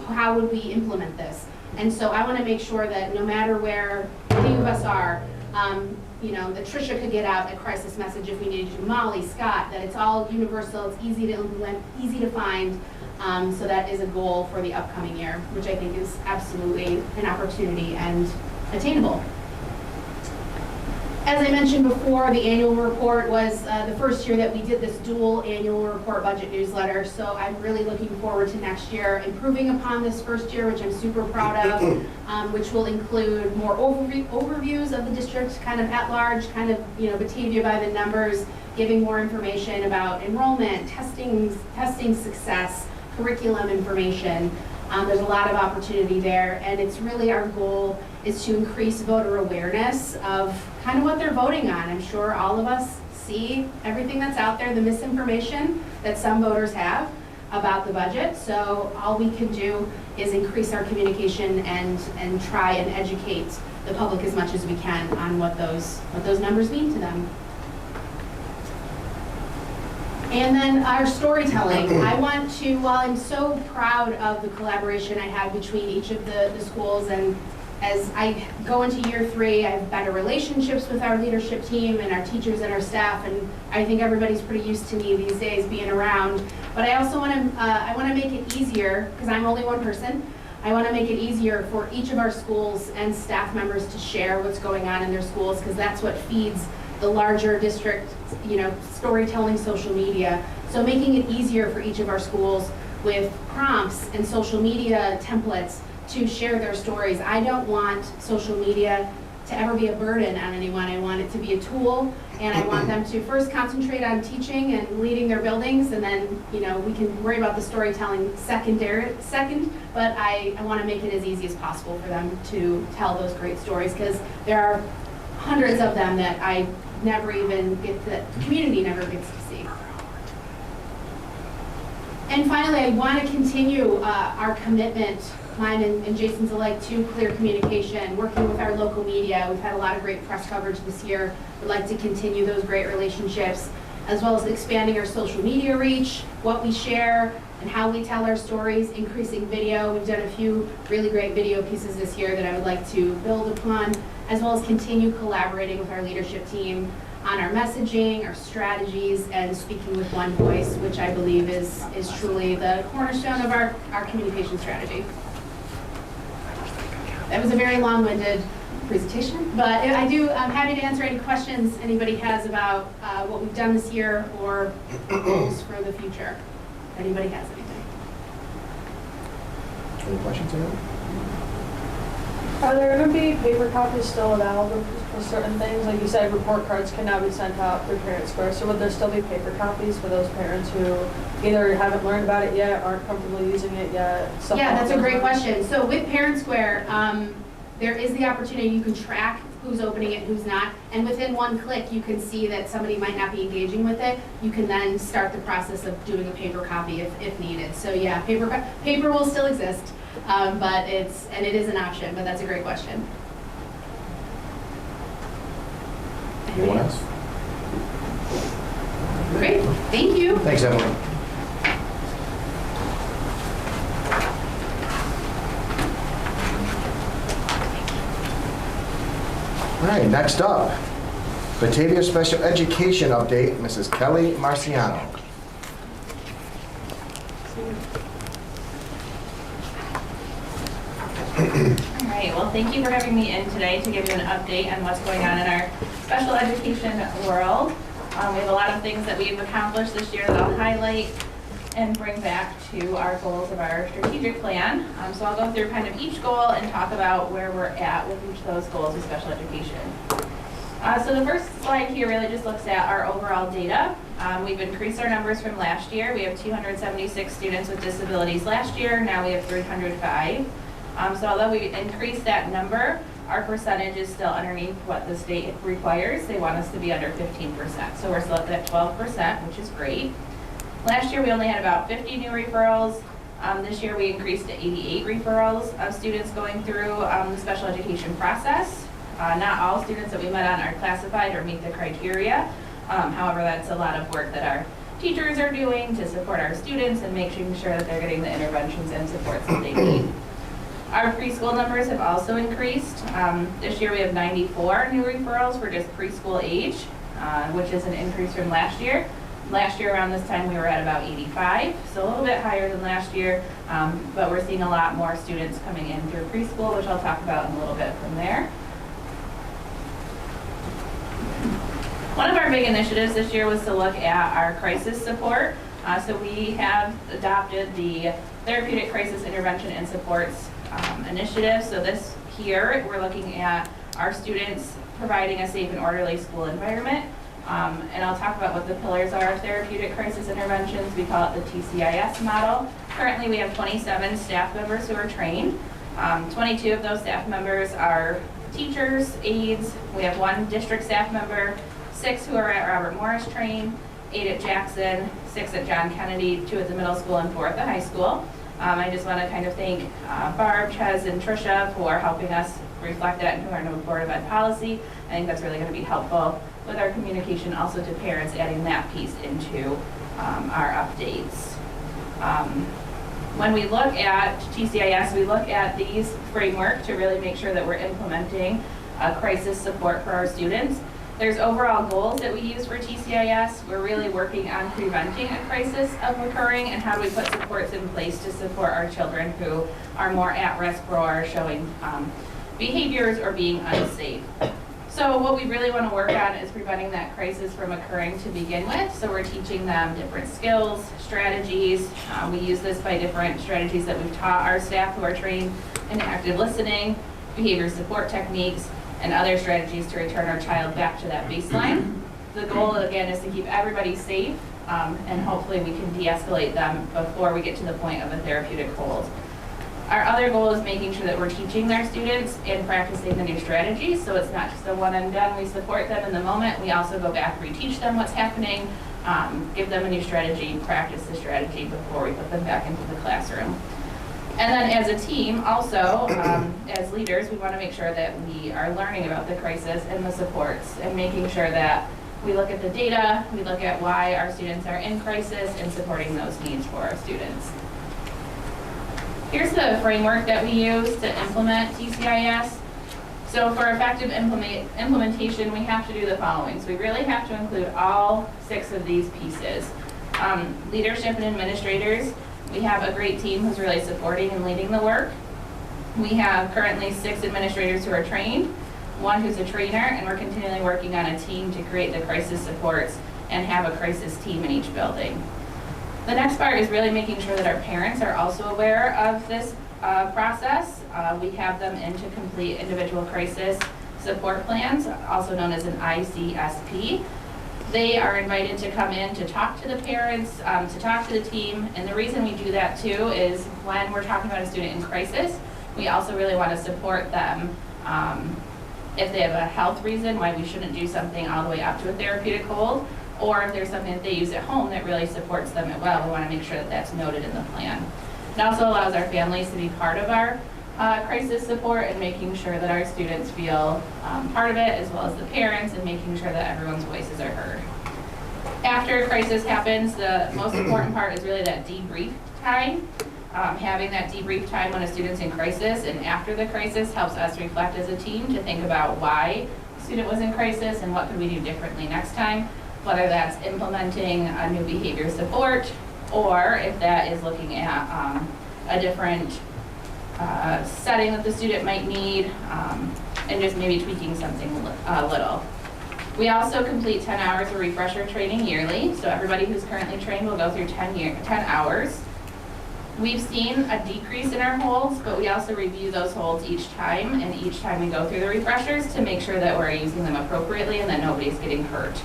How would we implement this? And so I want to make sure that no matter where any of us are, that Tricia could get out a crisis message if we needed to, Molly, Scott, that it's all universal, it's easy to implement, easy to find. So that is a goal for the upcoming year, which I think is absolutely an opportunity and attainable. As I mentioned before, the annual report was the first year that we did this dual annual report budget newsletter. So I'm really looking forward to next year improving upon this first year, which I'm super proud of, which will include more overviews of the district, kind of at large, kind of Batavia by the numbers, giving more information about enrollment, testing success, curriculum information. There's a lot of opportunity there, and it's really our goal is to increase voter awareness of kind of what they're voting on. I'm sure all of us see everything that's out there, the misinformation that some voters have about the budget. So all we can do is increase our communication and try and educate the public as much as we can on what those numbers mean to them. And then our storytelling. I want to, while I'm so proud of the collaboration I have between each of the schools, and as I go into year 3, I have better relationships with our leadership team and our teachers and our staff, and I think everybody's pretty used to me these days being around. But I also want to make it easier, because I'm only one person. I want to make it easier for each of our schools and staff members to share what's going on in their schools, because that's what feeds the larger district, storytelling, social media. So making it easier for each of our schools with prompts and social media templates to share their stories. I don't want social media to ever be a burden on anyone. I want it to be a tool, and I want them to first concentrate on teaching and leading their buildings, and then we can worry about the storytelling second, but I want to make it as easy as possible for them to tell those great stories, because there are hundreds of them that I never even the community never gets to see. And finally, I want to continue our commitment, mine and Jason's alike, to clear communication, working with our local media. We've had a lot of great press coverage this year. We'd like to continue those great relationships, as well as expanding our social media reach, what we share, and how we tell our stories, increasing video. We've done a few really great video pieces this year that I would like to build upon, as well as continue collaborating with our leadership team on our messaging, our strategies, and speaking with one voice, which I believe is truly the cornerstone of our communication strategy. That was a very long-winded presentation, but I'm happy to answer any questions anybody has about what we've done this year or goals for the future. If anybody has anything. Any questions? Are there going to be paper copies still available for certain things? Like you said, report cards can now be sent out through Parent Square. So would there still be paper copies for those parents who either haven't learned about it yet, aren't comfortable using it yet? Yeah, that's a great question. So with Parent Square, there is the opportunity, you can track who's opening it, who's not, and within one click, you can see that somebody might not be engaging with it. You can then start the process of doing a paper copy if needed. So yeah, paper will still exist, but it is an option, but that's a great question. Anyone else? Great, thank you. Thanks, Emily. All right, next up, Batavia Special Education Update, Mrs. Kelly Marciano. All right, well, thank you for having me in today to give you an update on what's going on in our special education world. We have a lot of things that we've accomplished this year that I'll highlight and bring back to our goals of our strategic plan. So I'll go through kind of each goal and talk about where we're at with each of those goals with special education. So the first slide here really just looks at our overall data. We've increased our numbers from last year. We have 276 students with disabilities last year. Now we have 305. So although we increased that number, our percentage is still underneath what the state requires. They want us to be under 15%. So we're still at that 12%, which is great. Last year we only had about 50 new referrals. This year we increased to 88 referrals of students going through the special education process. Not all students that we met on are classified or meet the criteria. However, that's a lot of work that our teachers are doing to support our students and making sure that they're getting the interventions and supports that they need. Our preschool numbers have also increased. This year we have 94 new referrals for just preschool age, which is an increase from last year. Last year around this time we were at about 85, so a little bit higher than last year, but we're seeing a lot more students coming in through preschool, which I'll talk about in a little bit from there. One of our big initiatives this year was to look at our crisis support. So we have adopted the Therapeutic Crisis Intervention and Supports initiative. So this here, we're looking at our students providing a safe and orderly school environment. And I'll talk about what the pillars are of therapeutic crisis interventions. We call it the TCIS model. Currently we have 27 staff members who are trained. 22 of those staff members are teachers, aides. We have 1 district staff member, 6 who are at Robert Morris trained, 8 at Jackson, 6 at John Kennedy, 2 at the middle school and 4 at the high school. I just want to kind of thank Barb, Ches, and Tricia for helping us reflect that into our new Board of Ed policy. I think that's really going to be helpful with our communication also to parents, adding that piece into our updates. When we look at TCIS, we look at these framework to really make sure that we're implementing crisis support for our students. There's overall goals that we use for TCIS. We're really working on preventing a crisis of occurring and how do we put supports in place to support our children who are more at risk or are showing behaviors or being unsafe. So what we really want to work on is preventing that crisis from occurring to begin with. So we're teaching them different skills, strategies. We use this by different strategies that we've taught our staff who are trained in active listening, behavior support techniques, and other strategies to return our child back to that baseline. The goal, again, is to keep everybody safe, and hopefully we can de-escalate them before we get to the point of a therapeutic hold. Our other goal is making sure that we're teaching their students and practicing the new strategies, so it's not just a one and done. We support them in the moment. We also go back, reteach them what's happening, give them a new strategy, practice the strategy before we put them back into the classroom. And then as a team, also, as leaders, we want to make sure that we are learning about the crisis and the supports and making sure that we look at the data, we look at why our students are in crisis and supporting those needs for our students. Here's the framework that we use to implement TCIS. So for effective implementation, we have to do the following. So we really have to include all 6 of these pieces. Leadership and administrators, we have a great team who's really supporting and leading the work. We have currently 6 administrators who are trained, 1 who's a trainer, and we're continually working on a team to create the crisis supports and have a crisis team in each building. The next part is really making sure that our parents are also aware of this process. We have them in to complete individual crisis support plans, also known as an ICSP. They are invited to come in to talk to the parents, to talk to the team, and the reason we do that too is when we're talking about a student in crisis, we also really want to support them if they have a health reason why we shouldn't do something all the way up to a therapeutic hold, or if there's something that they use at home that really supports them as well, we want to make sure that that's noted in the plan. It also allows our families to be part of our crisis support and making sure that our students feel part of it, as well as the parents, and making sure that everyone's voices are heard. After a crisis happens, the most important part is really that debrief time. Having that debrief time when a student's in crisis and after the crisis helps us reflect as a team to think about why the student was in crisis and what could we do differently next time, whether that's implementing a new behavior support, or if that is looking at a different setting that the student might need, and just maybe tweaking something a little. We also complete 10 hours of refresher training yearly, so everybody who's currently trained will go through 10 hours. We've seen a decrease in our holds, but we also review those holds each time, and each time we go through the refreshers to make sure that we're using them appropriately and that nobody's getting hurt.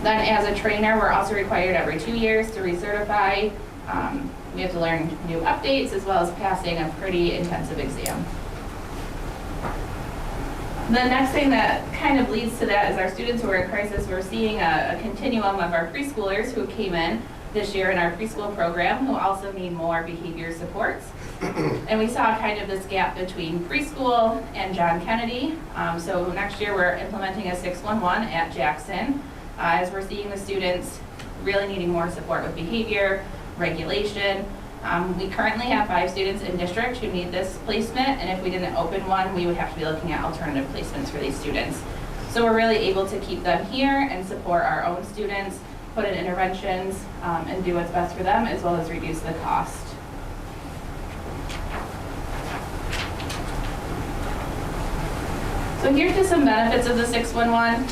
Then as a trainer, we're also required every 2 years to recertify. We have to learn new updates as well as passing a pretty intensive exam. The next thing that kind of leads to that is our students who are in crisis. We're seeing a continuum of our preschoolers who came in this year in our preschool program who also need more behavior supports. And we saw kind of this gap between preschool and John Kennedy. So next year we're implementing a 611 at Jackson as we're seeing the students really needing more support with behavior, regulation. We currently have 5 students in district who need this placement, and if we didn't open one, we would have to be looking at alternative placements for these students. So we're really able to keep them here and support our own students, put in interventions, and do what's best for them, as well as reduce the cost. So here's just some benefits of the 611.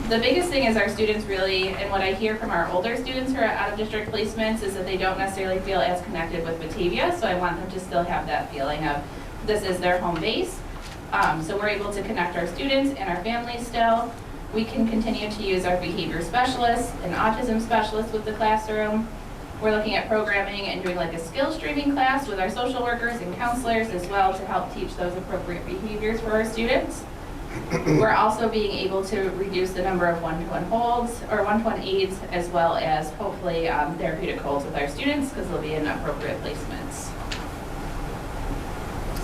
The biggest thing is our students really, and what I hear from our older students who are out of district placements is that they don't necessarily feel as connected with Batavia, so I want them to still have that feeling of this is their home base. So we're able to connect our students and our families still. We can continue to use our behavior specialists and autism specialists with the classroom. We're looking at programming and doing like a skill streaming class with our social workers and counselors as well to help teach those appropriate behaviors for our students. We're also being able to reduce the number of one-to-one holds or one-to-one aids, as well as hopefully therapeutic holds with our students because they'll be in appropriate placements.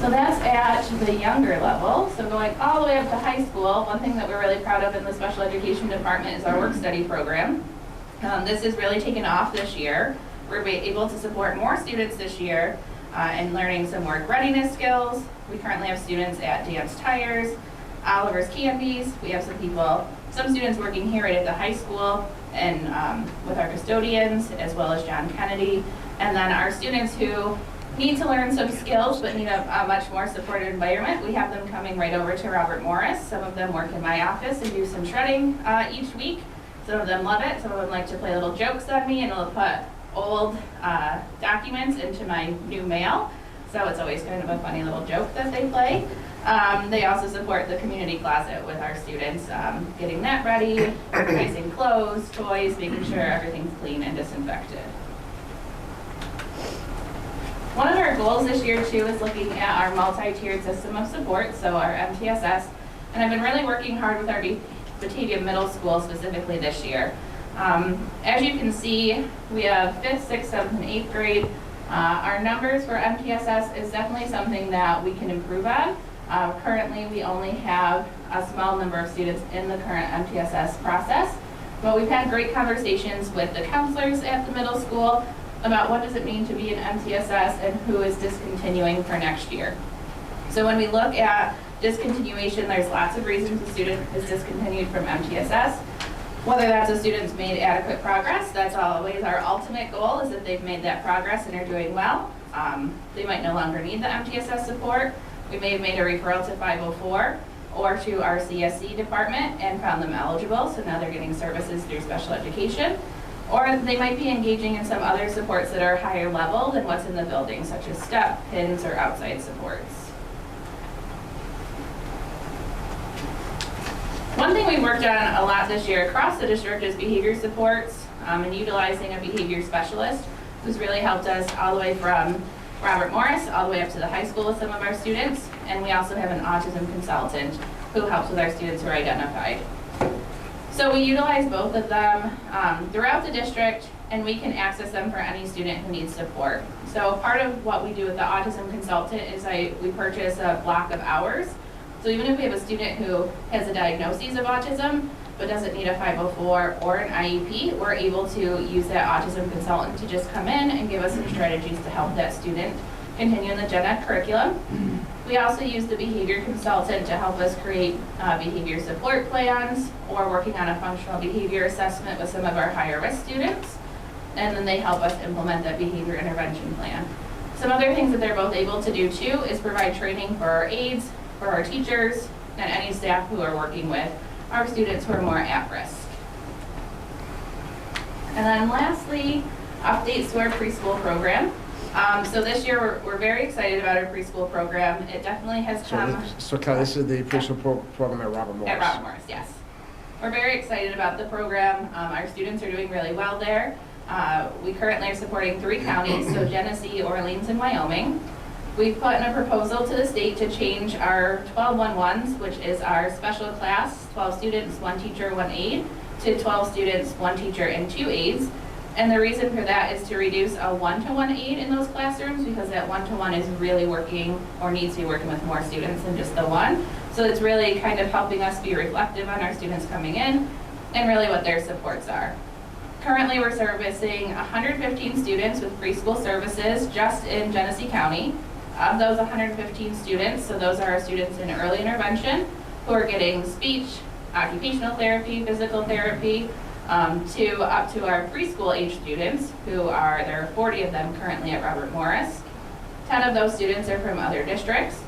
So that's at the younger level. So going all the way up to high school, one thing that we're really proud of in the special education department is our work study program. This has really taken off this year. We're able to support more students this year in learning some work readiness skills. We currently have students at Dance Tires, Oliver's Candies. We have some students working here right at the high school and with our custodians, as well as John Kennedy. And then our students who need to learn some skills but need a much more supported environment, we have them coming right over to Robert Morris. Some of them work in my office and do some shredding each week. Some of them love it. Some of them like to play little jokes on me and they'll put old documents into my new mail. So it's always kind of a funny little joke that they play. They also support the community closet with our students, getting that ready, organizing clothes, toys, making sure everything's clean and disinfected. One of our goals this year too is looking at our multi-tiered system of support, so our MTSS, and I've been really working hard with our Batavia Middle School specifically this year. As you can see, we have 5th, 6th, 7th, and 8th grade. Our numbers for MTSS is definitely something that we can improve on. Currently, we only have a small number of students in the current MTSS process, but we've had great conversations with the counselors at the middle school about what does it mean to be an MTSS and who is discontinuing for next year. So when we look at Discontinuation, there's lots of reasons a student is discontinued from MTSS. Whether that's a student's made adequate progress, that's always our ultimate goal, is that they've made that progress and are doing well. They might no longer need the MTSS support. We may have made a referral to 504 or to our CSC department and found them eligible, so now they're getting services through special education. Or they might be engaging in some other supports that are higher level than what's in the building, such as step, pins, or outside supports. One thing we worked on a lot this year across the district is behavior supports and utilizing a behavior specialist who's really helped us all the way from Robert Morris all the way up to the high school with some of our students. And we also have an autism consultant who helps with our students who are identified. So we utilize both of them throughout the district, and we can access them for any student who needs support. So part of what we do with the autism consultant is we purchase a block of hours. So even if we have a student who has a diagnosis of autism but doesn't need a 504 or an IEP, we're able to use that autism consultant to just come in and give us some strategies to help that student continue in the gen ed curriculum. We also use the behavior consultant to help us create behavior support plans or working on a functional behavior assessment with some of our higher risk students. And then they help us implement that behavior intervention plan. Some other things that they're both able to do too is provide training for our aides, for our teachers, and any staff who are working with our students who are more at risk. And then lastly, updates to our preschool program. So this year, we're very excited about our preschool program. It definitely has come. So Kelly, this is the preschool program at Robert Morris? At Robert Morris, yes. We're very excited about the program. Our students are doing really well there. We currently are supporting 3 counties, so Genesee, Orleans, and Wyoming. We've put in a proposal to the state to change our 12-1-1s, which is our special class, 12 students, 1 teacher, 1 aide, to 12 students, 1 teacher, and 2 aides. And the reason for that is to reduce a 1-to-1 aide in those classrooms, because that 1-to-1 is really working or needs to be working with more students than just the 1. So it's really kind of helping us be reflective on our students coming in and really what their supports are. Currently, we're servicing 115 students with preschool services just in Genesee County. Of those 115 students, so those are our students in early intervention who are getting speech, occupational therapy, physical therapy, to up to our preschool age students there are 40 of them currently at Robert Morris. 10 of those students are from other districts.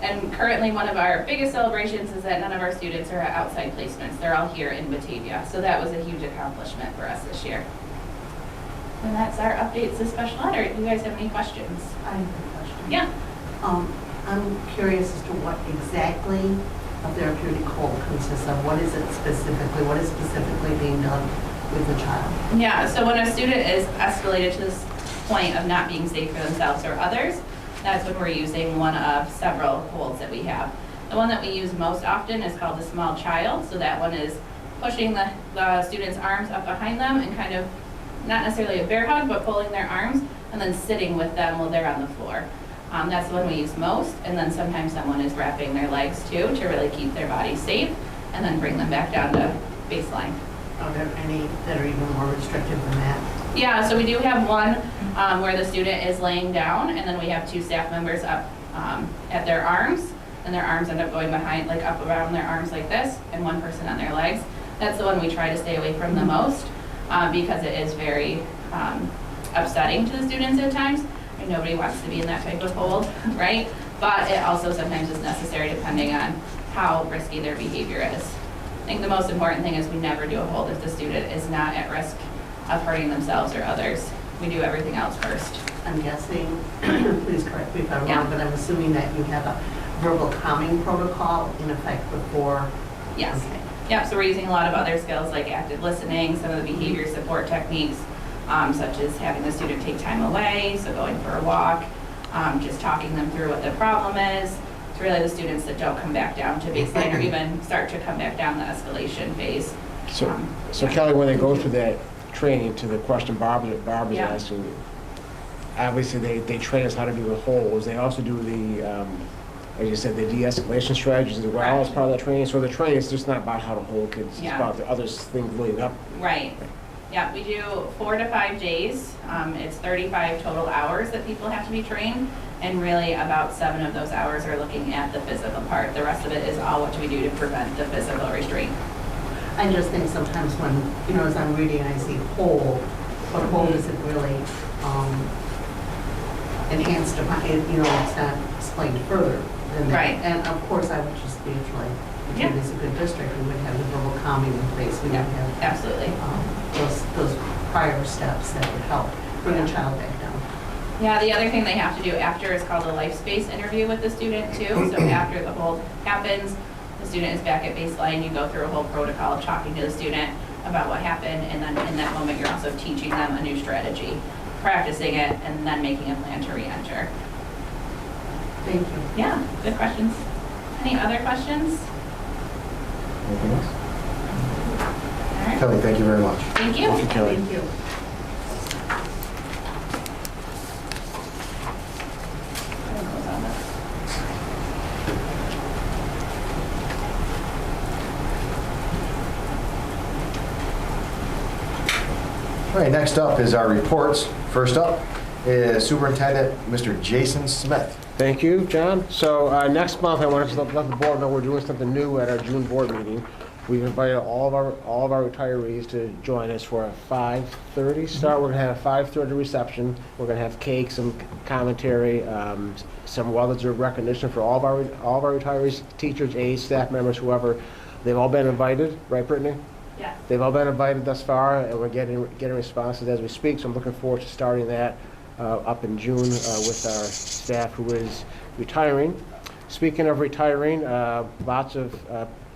And currently one of our biggest celebrations is that none of our students are at outside placements. They're all here in Batavia. So that was a huge accomplishment for us this year. And that's our updates to special ed. Do you guys have any questions? I have a question. Yeah. I'm curious as to what exactly a therapeutic hold consists of. What is it specifically? What is specifically being done with the child? Yeah, so when a student is escalated to this point of not being safe for themselves or others, that's when we're using one of several holds that we have. The one that we use most often is called the small child. So that one is pushing the student's arms up behind them and kind of, not necessarily a bear hug, but pulling their arms and then sitting with them while they're on the floor. That's the one we use most, and then sometimes someone is wrapping their legs too to really keep their body safe and then bring them back down to baseline. Are there any that are even more restrictive than that? Yeah, so we do have one where the student is laying down, and then we have 2 staff members up at their arms, and their arms end up going behind, like up around their arms like this, and 1 person on their legs. That's the one we try to stay away from the most because it is very upsetting to the students at times. And nobody wants to be in that type of hold, right? But it also sometimes is necessary depending on how risky their behavior is. I think the most important thing is we never do a hold if the student is not at risk of hurting themselves or others. We do everything else first. I'm guessing, please correct me if I'm wrong, Yeah. but I'm assuming that you have a verbal calming protocol in effect before. Yes. Okay. Yep, so we're using a lot of other skills like active listening, some of the behavior support techniques, such as having the student take time away, so going for a walk, just talking them through what the problem is. It's really the students that don't come back down to baseline or even start to come back down the escalation phase. So Yeah. Kelly, when they go through that training, to the question Barb is Yeah. asking, obviously they train us how to do the holds. They also do the, as you said, the de-escalation strategies as well as part of that training. So the training is just not about how to hold kids, it's Yeah. about the other things leading up. Right. Yeah, we do 4 to 5 days. It's 35 total hours that people have to be trained, and really about 7 of those hours are looking at the physical part. The rest of it is all what do we do to prevent the physical restraint. I just think sometimes when, as I'm reading, I see whole, but whole isn't really enhanced upon, it's not explained further than that. Right. And of course, I would just be like, if Yeah. it is a good district, we would have the verbal calming in place. We would have Absolutely. those prior steps that would help bring a child back down. Yeah, the other thing they have to do after is called a life space interview with the student too. So after the hold happens, the student is back at baseline. You go through a whole protocol of talking to the student about what happened, and then in that moment, you're also teaching them a new strategy, practicing it, and then making a plan to re-enter. Thank you. Yeah, good questions. Any other questions? Anything else? All right. Kelly, thank you very much. Thank you. Thank you, Kelly. Thank you. All right, next up is our reports. First up is Superintendent Mr. Jason Smith. Thank you, John. So next month, I wanted to let the board know we're doing something new at our June board meeting. We've invited all of our retirees to join us for a 5:30 start. We're going to have a 5:30 reception. We're going to have cake, some commentary, some well-deserved recognition for all of our retirees, teachers, aides, staff members, whoever. They've all been invited, right, Brittany? Yes. They've all been invited thus far, and we're getting responses as we speak. So I'm looking forward to starting that up in June with our staff who is retiring. Speaking of retiring, lots of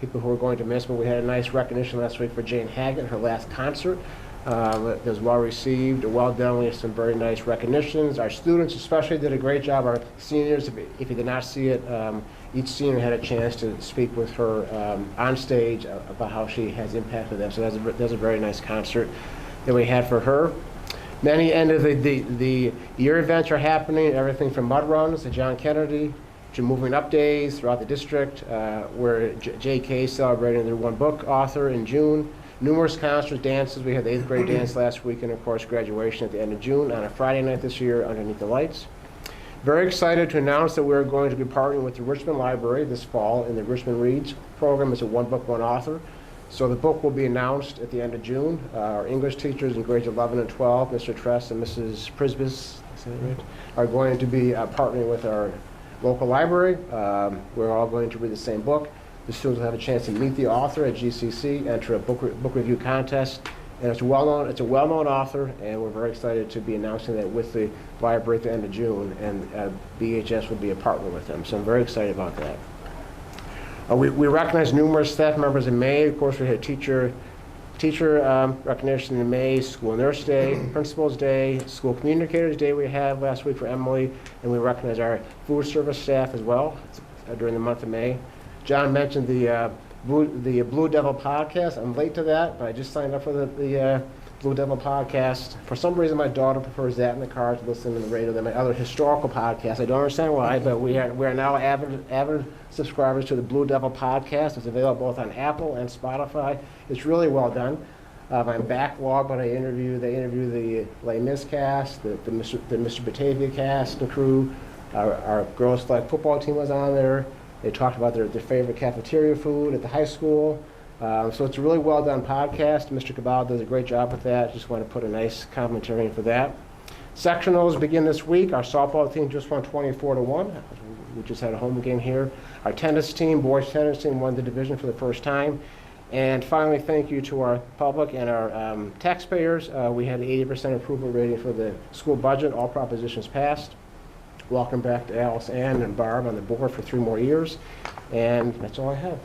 people who are going to miss, but we had a nice recognition last week for Jane Haggett, her last concert. It was well received, well done. We had some very nice recognitions. Our students especially did a great job. Our seniors, if you did not see it, each senior had a chance to speak with her on stage about how she has impacted them. So that was a very nice concert that we had for her. Many end of the year events are happening, everything from mud runs to John Kennedy to moving up days throughout the district, where JK is celebrating their one book author in June. Numerous concerts, dances. We had the 8th grade dance last week, and of course graduation at the end of June on a Friday night this year underneath the lights. Very excited to announce that we're going to be partnering with the Richmond Library this fall in the Richmond Reads program. It's a one book, one author. So the book will be announced at the end of June. Our English teachers in grades 11 and 12, Mr. Tress and Mrs. Prisbis, are going to be partnering with our local library. We're all going to read the same book. The students will have a chance to meet the author at GCC, enter a book review contest, and it's a well-known author, and we're very excited to be announcing that with the library at the end of June, and BHS will be a partner with them. So I'm very excited about that. We recognize numerous staff members in May. Of course, we had teacher recognition in May, School Nurse Day, Principals Day, School Communicators Day we had last week for Emily, and we recognize our food service staff as well during the month of May. John mentioned the Blue Devil podcast. I'm late to that, but I just signed up for the Blue Devil podcast. For some reason, my daughter prefers that in the car to listen to the radio than my other historical podcasts. I don't understand why, but we are now avid subscribers to the Blue Devil podcast. It's available both on Apple and Spotify. It's really well done. I'm backlogged, but they interview the Les Mis cast, the Mr. Batavia cast, the crew. Our girls' flag football team was on there. They talked about their favorite cafeteria food at the high school. So it's a really well done podcast. Mr. Cabal does a great job with that. Just want to put a nice commentary in for that. Sectionals begin this week. Our softball team just won 24-1. We just had a home game here. Our tennis team, boys tennis team, won the division for the first time. And finally, thank you to our public and our taxpayers. We had an 80% approval rating for the school budget. All propositions passed. Welcome back to Alice Ann and Barb on the board for 3 more years. And that's all I have.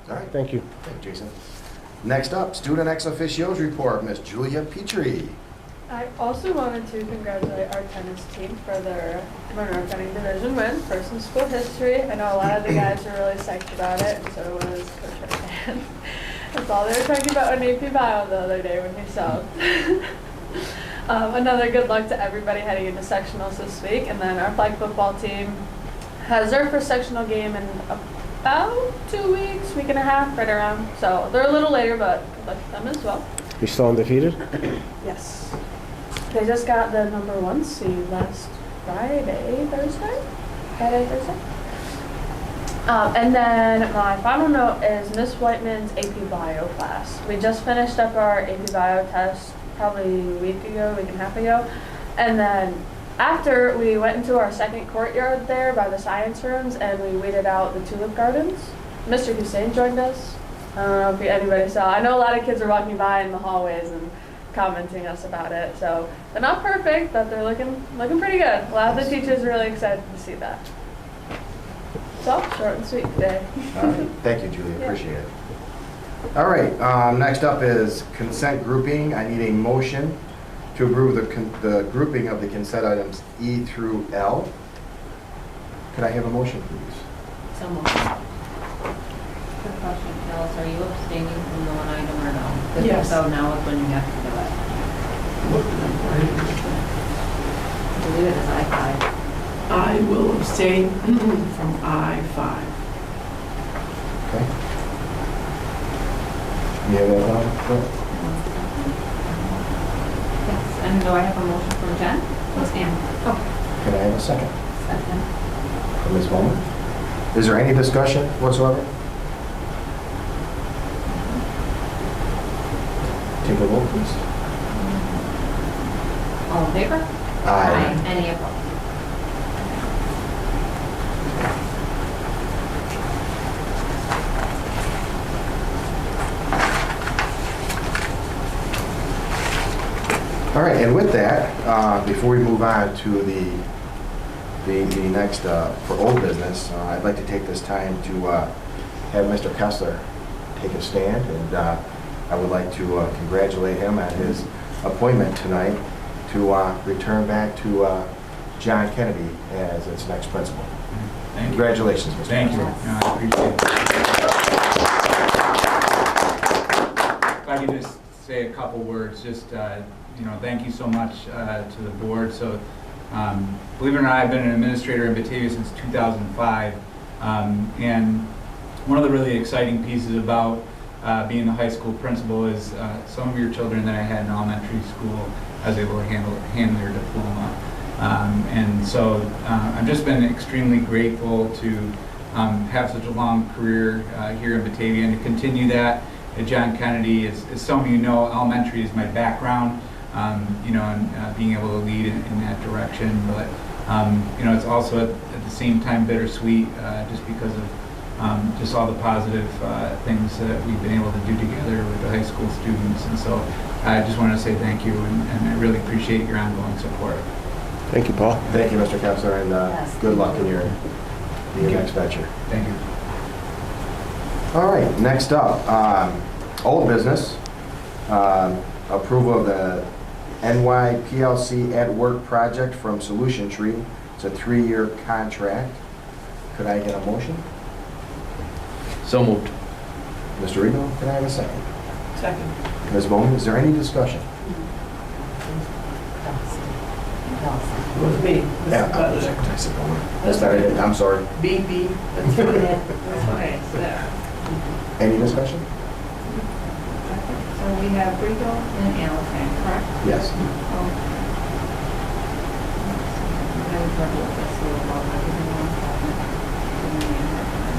All right. Thank you. Thank you, Jason. Next up, student ex officios report, Miss Julia Petrie. I also wanted to congratulate our tennis team for their Monroe County Division win, first in school history. I know a lot of the guys were really psyched about it, and so was Coach Ryan. That's all they were talking about on AP Bio the other day when he subbed. Another good luck to everybody heading into sectionals this week. And then our flag football team has their first sectional game in about 2 weeks, week and a half, right around. So they're a little later, but good luck to them as well. You still undefeated? Yes. They just got the #1 seed last Thursday. And then my final note is Miss Whiteman's AP Bio class. We just finished up our AP Bio test probably a week and a half ago. And then after, we went into our second courtyard there by the science rooms and we weeded out the tulip gardens. Mr. Hussein joined us. I don't know if anybody saw. I know a lot of kids are walking by in the hallways and commenting us about it. So they're not perfect, but they're looking pretty good. A lot of the teachers are really excited to see that. So short and sweet today. All right. Thank you, Julie. Appreciate it. All right. Next up is consent grouping. I need a motion to approve the grouping of the consent items E through L. Could I have a motion, please? So moved. Quick question, Phyllis, are you abstaining from the one item or no? Yes. So now is when you have to do it. I believe it is I-5. I will abstain from I-5. Okay. You have that on? Yes, and do I have a motion from Jen? Yes, ma'am. Oh. Can I have a second? Second. From Ms. Bowman? Is there any discussion whatsoever? Take a vote, please. All in favor? Aye. Any opposed? All right, and with that, before we move on to the next, for old business, I'd like to take this time to have Mr. Kessler take a stand, and I would like to congratulate him on his appointment tonight to return back to John Kennedy as its next principal. Thank you. Congratulations, Mr. Thank you. Kessler. No, I appreciate it. If I could just say a couple words, just thank you so much to the board. So, believe it or not, I've been an administrator in Batavia since 2005, and one of the really exciting pieces about being the high school principal is some of your children that I had in elementary school, I was able to handle their diploma. And so I've just been extremely grateful to have such a long career here in Batavia and to continue that at John Kennedy. As some of you know, elementary is my background, and being able to lead in that direction. But it's also at the same time bittersweet, just because of just all the positive things that we've been able to do together with the high school students. And so I just want to say thank you, and I really appreciate your ongoing support. Thank you, Paul. Thank you, Mr. Kessler, and good luck in your next venture. Thank you. All right, next up, old business, approval of the NYPLC at Work project from Solution Tree. It's a 3-year contract. Could I get a motion? So moved. Mr. Rego, can I have a second? Second. Ms. Bowman, is there any discussion? It was me. Yeah, I'm sorry. B. That's okay, so there. Any discussion? So we have Rico and Allison, correct? Yes. Oh. I'm having trouble with this little ball. Give me 1 second. Give me a hard time.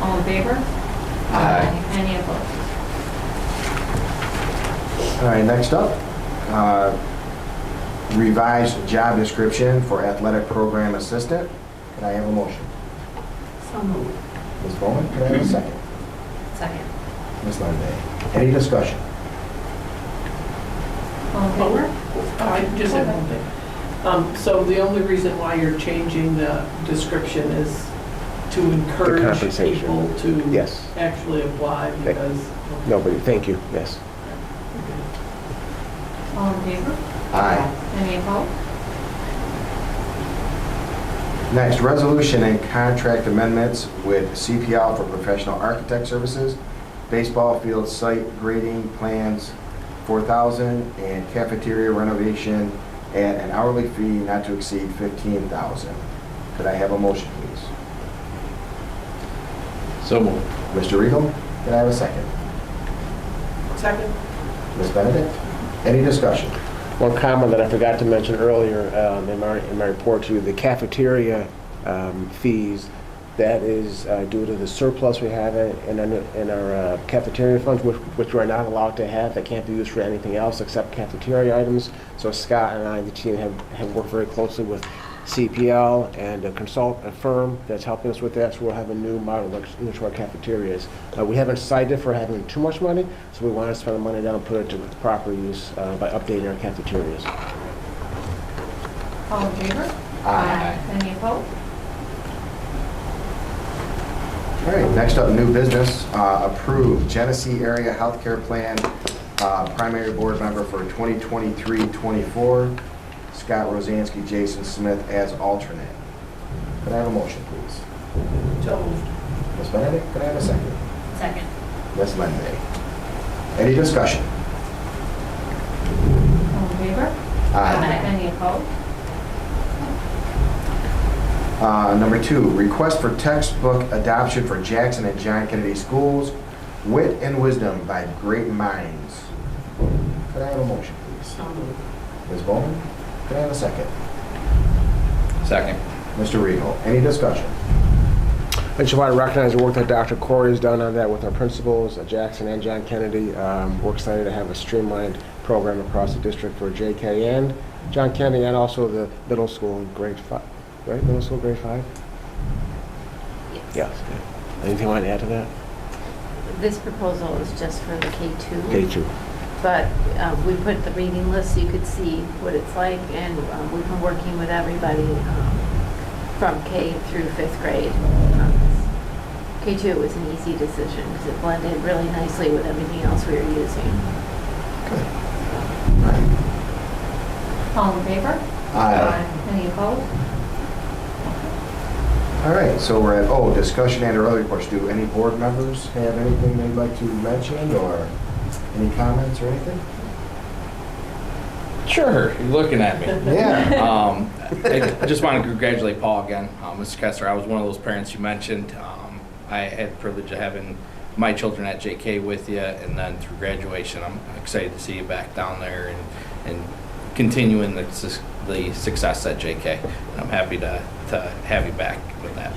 All in favor? Aye. Any opposed? All right, next up, revised job description for athletic program assistant. Can I have a motion? So moved. Ms. Bowman, can I have a second? Second. Ms. Lunday, any discussion? All in favor? I just have one thing. So the only reason why you're changing the description is to encourage compensation. people to Yes. actually apply because. Nobody, thank you, yes. All in favor? Aye. Any opposed? Next, resolution and contract amendments with CPL for professional architect services. baseball field site grading plans, $4,000, and cafeteria renovation at an hourly fee not to exceed $15,000. Could I have a motion, please? So moved. Mr. Riegel, can I have a second? Second. Ms. Benedict? Any discussion? One comment that I forgot to mention earlier in my report to you, the cafeteria fees, that is due to the surplus we have in our cafeteria funds, which we're not allowed to have. That can't be used for anything else except cafeteria items. So Scott and I, the team, have worked very closely with CPL and a firm that's helping us with that, so we'll have a new model into our cafeterias. We haven't cited for having too much money, so we want to spend the money down and put it to proper use by updating our cafeterias. All in favor? Aye. Any opposed? All right, next up, new business, approve Genesee Area Healthcare Plan, primary board member for 2023-24, Scott Rosansky, Jason Smith as alternate. Could I have a motion, please? So moved. Ms. Benedict, could I have a second? Second. Ms. Lenday? Any discussion? All in favor? Any opposed? Number 2, request for textbook adoption for Jackson and John Kennedy Schools, Wit and Wisdom by Great Minds. Could I have a motion, please? So moved. Ms. Bowman, could I have a second? Second. Mr. Riegel, any discussion? I just want to recognize the work that Dr. Corey has done on that with our principals at Jackson and John Kennedy. We're excited to have a streamlined program across the district for JK and John Kennedy, and also the middle school in grade 5. Right, middle school, grade 5? Yes. Yes. Anything you want to add to that? This proposal is just for the K2. K2. But we put the reading list so you could see what it's like, and we've been working with everybody from K through 5th grade. K2 was an easy decision because it blended really nicely with everything else we were using. All in favor? Aye. Any opposed? All right, so we're at, discussion and or other reports. Do any board members have anything they'd like to mention, or any comments or anything? Sure, you're looking at me. Yeah. I just want to congratulate Paul again. Mr. Kessler, I was one of those parents you mentioned. I had the privilege of having my children at JK with you, and then through graduation, I'm excited to see you back down there and continuing the success at JK. And I'm happy to have you back with that.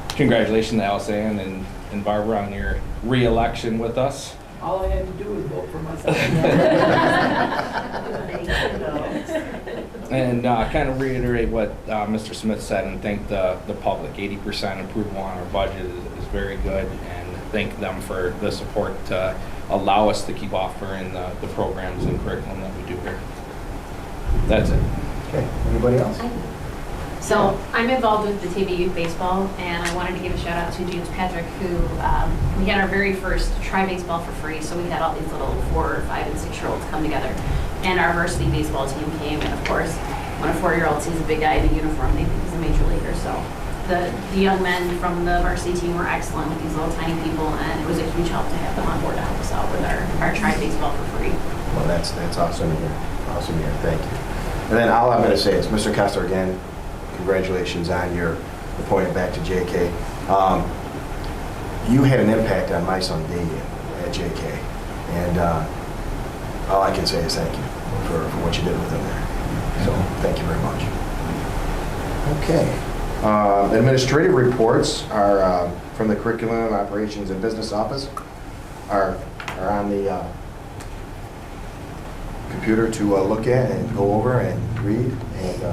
Congratulations to Allison and Barbara on your re-election with us. All I had to do was vote for myself. And kind of reiterate what Mr. Smith said and thank the public. 80% approval on our budget is very good, and thank them for the support to allow us to keep offering the programs and curriculum that we do here. That's it. Okay, anybody else? So I'm involved with the TV Youth Baseball, and I wanted to give a shout out to James Patrick, who we had our very first try baseball for free. So we had all these little 4, 5, and 6-year-olds come together, and our varsity baseball team came. And of course, when a 4-year-old sees a big guy in a uniform, they think he's a major leaguer. So the young men from the varsity team were excellent with these little tiny people, and it was a huge help to have them on board to help us out with our try baseball for free. Well, that's awesome to hear. Awesome to hear. Thank you. And then all I'm going to say is, Mr. Kessler, again, congratulations on your appointment back to JK. You had an impact on my son Damien at JK, and all I can say is thank you for what you did with him there. So thank you very much. Okay. Administrative reports are from the Curriculum, Operations, and Business Office are on the computer to look at and go over and read. And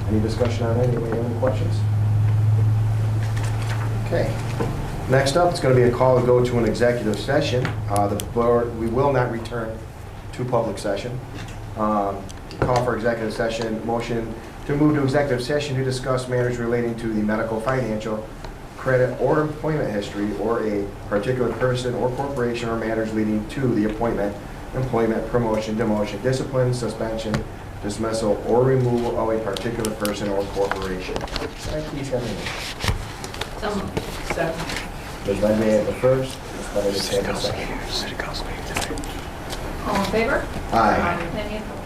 any discussion on it? Anybody have any questions? Okay. Next up, it's going to be a call to go to an executive session. The board, we will not return to public session. Call for executive session. Motion to move to executive session to discuss matters relating to the medical, financial, credit, or employment history, or a particular person or corporation, or matters leading to the appointment, employment, promotion, demotion, discipline, suspension, dismissal, or removal of a particular person or corporation. Can I please have a motion? So Second. Ms. Ledbetter at the first, Ms. Benedict at the second. All in favor? Aye. Any opposed?